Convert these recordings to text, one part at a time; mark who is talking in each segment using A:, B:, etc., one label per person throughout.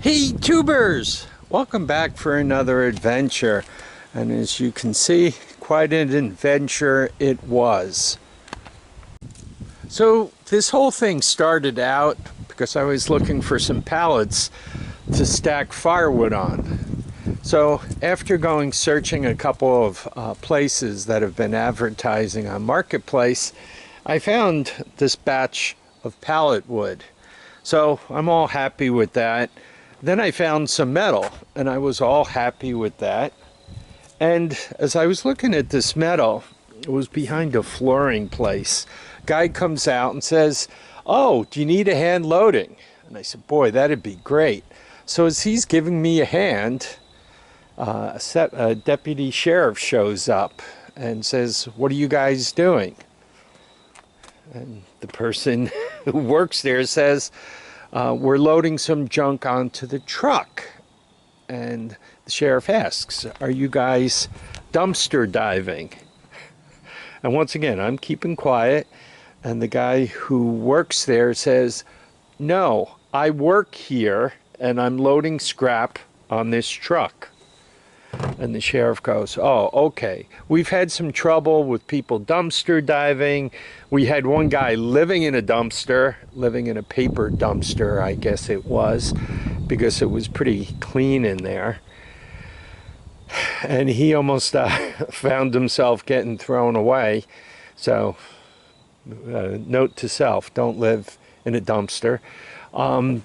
A: Hey tubers! Welcome back for another adventure. And as you can see, quite an adventure it was. So this whole thing started out because I was looking for some pallets to stack firewood on. So after going searching a couple of places that have been advertising on Marketplace, I found this batch of pallet wood. So I'm all happy with that. Then I found some metal and I was all happy with that. And as I was looking at this metal, it was behind a flooring place. Guy comes out and says, "Oh, do you need a hand loading?" And I said, "Boy, that'd be great." So as he's giving me a hand, a deputy sheriff shows up and says, "What are you guys doing?" And the person who works there says, "We're loading some junk onto the truck." And the sheriff asks, "Are you guys dumpster diving?" And once again, I'm keeping quiet. And the guy who works there says, "No, I work here and I'm loading scrap on this truck." And the sheriff goes, "Oh, okay. We've had some trouble with people dumpster diving. We had one guy living in a dumpster, living in a paper dumpster, I guess it was, because it was pretty clean in there. And he almost found himself getting thrown away. So, note to self, don't live in a dumpster."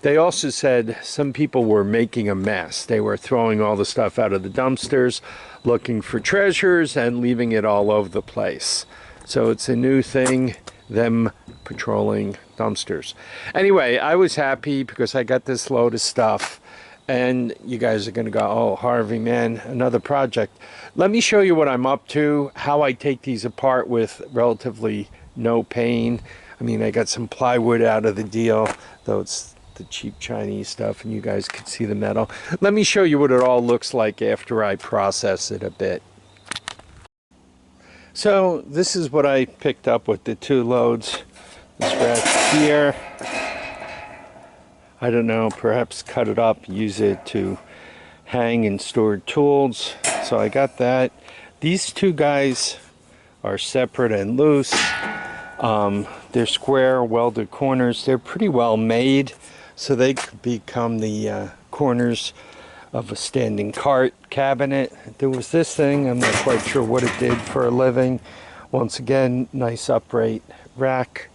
A: They also said some people were making a mess. They were throwing all the stuff out of the dumpsters, looking for treasures, and leaving it all over the place. So it's a new thing, them patrolling dumpsters. Anyway, I was happy because I got this load of stuff. And you guys are going to go, "Oh, Harvey, man, another project." Let me show you what I'm up to, how I take these apart with relatively no pain. I mean, I got some plywood out of the deal, though it's the cheap Chinese stuff, and you guys can see the metal. Let me show you what it all looks like after I process it a bit. So this is what I picked up with the two loads. This rack here, I don't know, perhaps cut it up, use it to hang and store tools. So I got that. These two guys are separate and loose. They're square welded corners. They're pretty well made, so they could become the corners of a standing cart cabinet. There was this thing, I'm not quite sure what it did for a living. Once again, nice upright rack,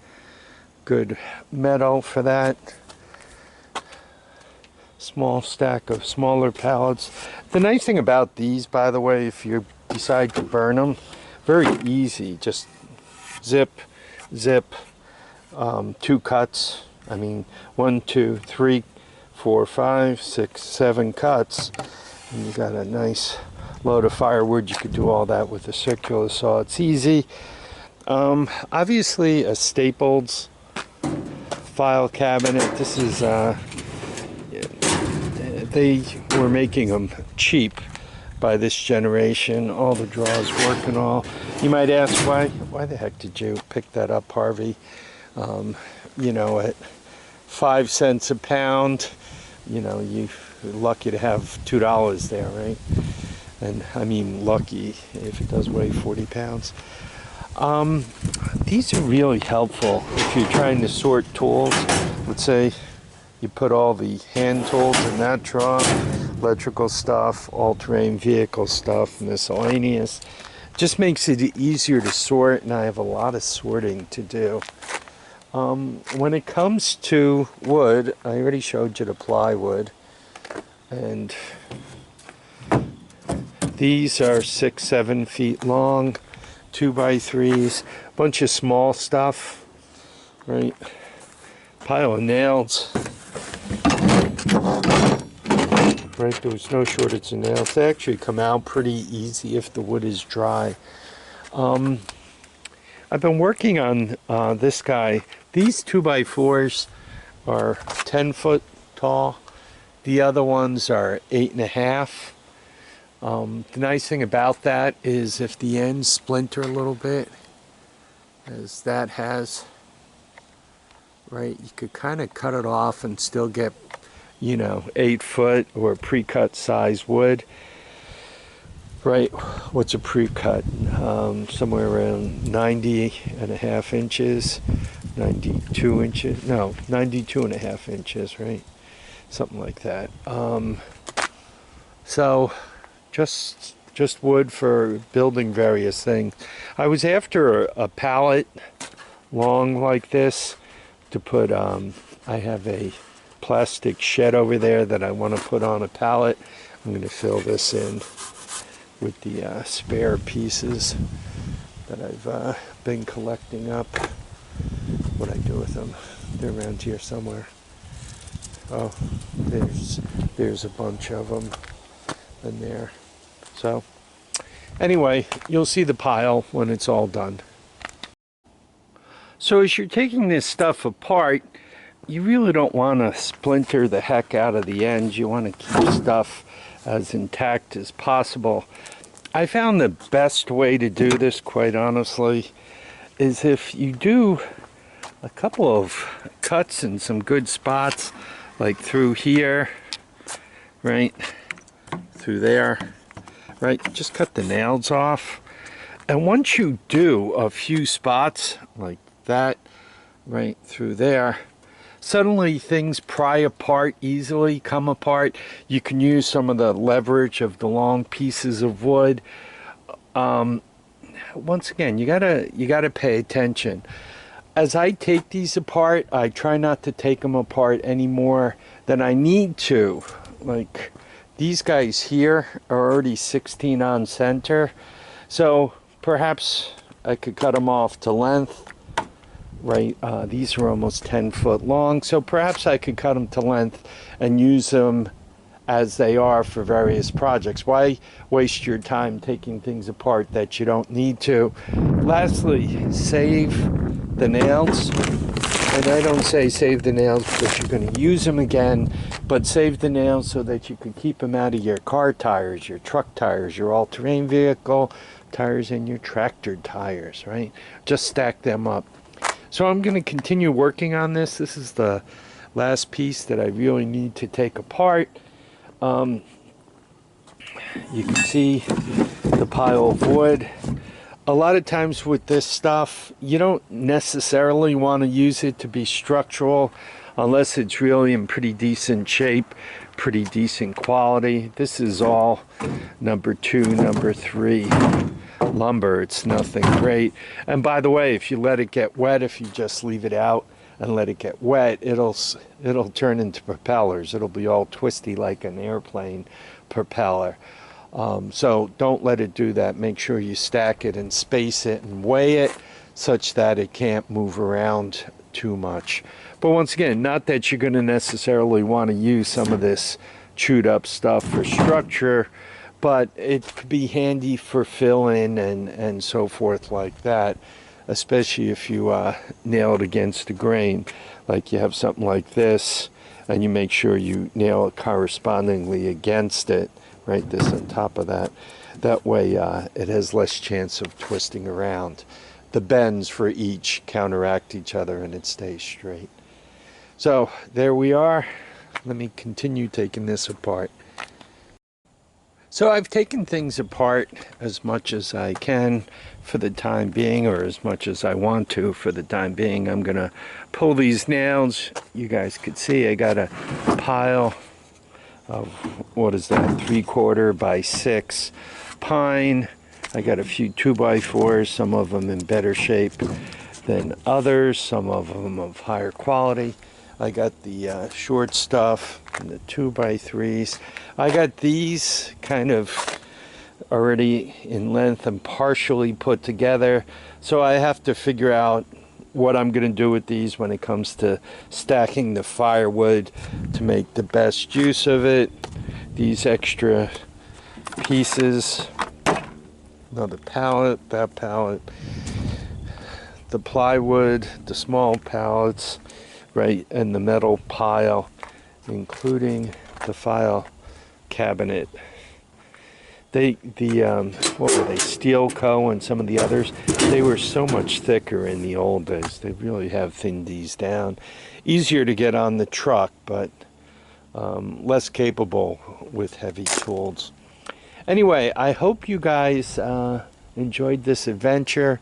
A: good metal for that. Small stack of smaller pallets. The nice thing about these, by the way, if you decide to burn them, very easy. Just zip, two cuts. I mean, 1, 2, 3, 4, 5, 6, 7 cuts, and you got a nice load of firewood. You could do all that with a circular saw. It's easy. Obviously, a Staples file cabinet. This is they were making them cheap by this generation. All the drawers work and all. You might ask, why the heck did you pick that up, Harvey? You know, at 5 cents a pound, you know, you're lucky to have $2 there, right? And I mean lucky if it does weigh 40 pounds. These are really helpful if you're trying to sort tools. Let's say you put all the hand tools in that drawer, electrical stuff, all-terrain vehicle stuff, miscellaneous. Just makes it easier to sort, and I have a lot of sorting to do. When it comes to wood, I already showed you the plywood, and these are 6, 7 feet long, 2x3s, bunch of small stuff, right? Pile of nails. Right, there was no shortage of nails. They actually come out pretty easy if the wood is dry. I've been working on this guy. These 2x4s are 10 foot tall. The other ones are 8.5. The nice thing about that is if the ends splinter a little bit, as that has, right, you could kind of cut it off and still get you know, 8 foot or pre-cut size wood. Right, what's a pre-cut? Somewhere around 90.5 inches, 92 inches, no, 92.5 inches, right? Something like that. So just wood for building various things. I was after a pallet long like this to put, I have a plastic shed over there that I want to put on a pallet. I'm going to fill this in with the spare pieces that I've been collecting up. What I do with them? They're around here somewhere. Oh, there's a bunch of them in there. So anyway, you'll see the pile when it's all done. So as you're taking this stuff apart, you really don't want to splinter the heck out of the ends. You want to keep stuff as intact as possible. I found the best way to do this, quite honestly, is if you do a couple of cuts in some good spots, like through here, right, through there, right, just cut the nails off. And once you do a few spots like that, right through there, suddenly things pry apart easily, come apart. You can use some of the leverage of the long pieces of wood. Once again, you gotta pay attention. As I take these apart, I try not to take them apart any more than I need to. Like these guys here are already 16 on center, so perhaps I could cut them off to length. Right, these are almost 10 foot long, so perhaps I could cut them to length and use them as they are for various projects. Why waste your time taking things apart that you don't need to? Lastly, save the nails. And I don't say save the nails because you're going to use them again, but save the nails so that you can keep them out of your car tires, your truck tires, your all-terrain vehicle tires, and your tractor tires, right? Just stack them up. So I'm going to continue working on this. This is the last piece that I really need to take apart. You can see the pile of wood. A lot of times with this stuff, you don't necessarily want to use it to be structural unless it's really in pretty decent shape, pretty decent quality. This is all number 2, number 3 lumber. It's nothing great. And by the way, if you let it get wet, if you just leave it out and let it get wet, it'll turn into propellers. It'll be all twisty like an airplane propeller. So don't let it do that. Make sure you stack it and space it and weigh it such that it can't move around too much. But once again, not that you're going to necessarily want to use some of this chewed up stuff for structure, but it could be handy for fill-in and so forth like that, especially if you nail it against the grain. Like you have something like this, and you make sure you nail it correspondingly against it, right, this on top of that. That way it has less chance of twisting around. The bends for each counteract each other and it stays straight. So there we are. Let me continue taking this apart. So I've taken things apart as much as I can for the time being, or as much as I want to for the time being. I'm going to pull these nails. You guys could see I got a pile of, what is that, 3/4 by 6 pine. I got a few 2x4s, some of them in better shape than others, some of them of higher quality. I got the short stuff and the 2x3s. I got these kind of already in length and partially put together. So I have to figure out what I'm going to do with these when it comes to stacking the firewood to make the best use of it. These extra pieces, another pallet, that pallet, the plywood, the small pallets, right, and the metal pile, including the file cabinet. What were they, Steel Co. and some of the others, they were so much thicker in the old days. They really have thinned these down. Easier to get on the truck, but less capable with heavy tools. Anyway, I hope you guys enjoyed this adventure.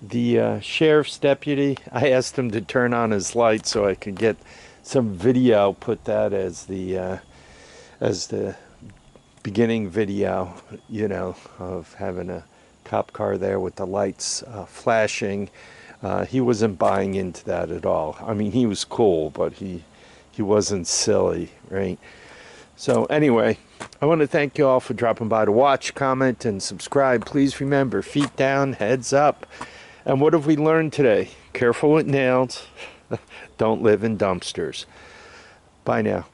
A: The sheriff's deputy, I asked him to turn on his light so I could get some video, put that as the beginning video, you know, of having a cop car there with the lights flashing. He wasn't buying into that at all. I mean, he was cool, but he wasn't silly, right? So anyway, I want to thank you all for dropping by to watch, comment, and subscribe. Please remember, feet down, heads up. And what have we learned today? Careful with nails. Don't live in dumpsters. Bye now.